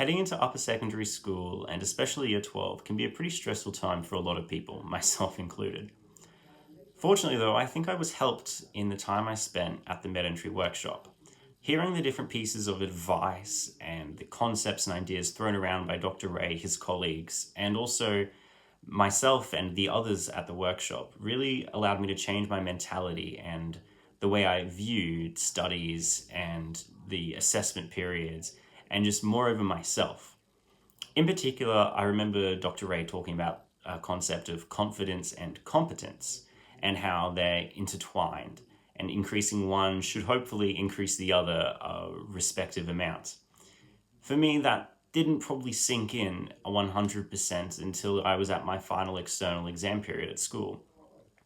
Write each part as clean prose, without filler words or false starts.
Heading into upper secondary school, and especially year 12, can be a pretty stressful time for a lot of people, myself included. Fortunately though, I think I was helped in the time I spent at the MedEntry Workshop. Hearing the different pieces of advice and the concepts and ideas thrown around by Dr. Ray, his colleagues, and also myself and the others at the workshop really allowed me to change my mentality and the way I viewed studies and the assessment periods and just moreover myself. In particular, I remember Dr. Ray talking about a concept of confidence and competence and how they're intertwined, and increasing one should hopefully increase the other respective amounts. For me, that didn't probably sink in 100% until I was at my final external exam period at school,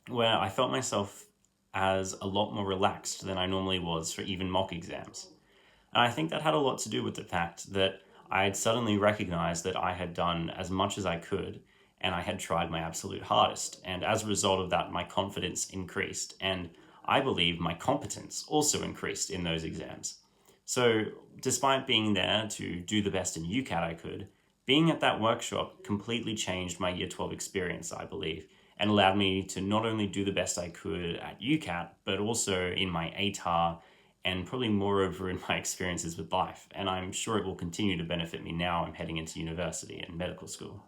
where I felt myself as a lot more relaxed than I normally was for even mock exams. And I think that had a lot to do with the fact that I had suddenly recognized that I had done as much as I could and I had tried my absolute hardest. And as a result of that, my confidence increased, and I believe my competence also increased in those exams. So despite being there to do the best in UCAT I could, being at that workshop completely changed my year 12 experience, I believe, and allowed me to not only do the best I could at UCAT, but also in my ATAR and probably moreover in my experiences with life. And I'm sure it will continue to benefit me now I'm heading into university and medical school.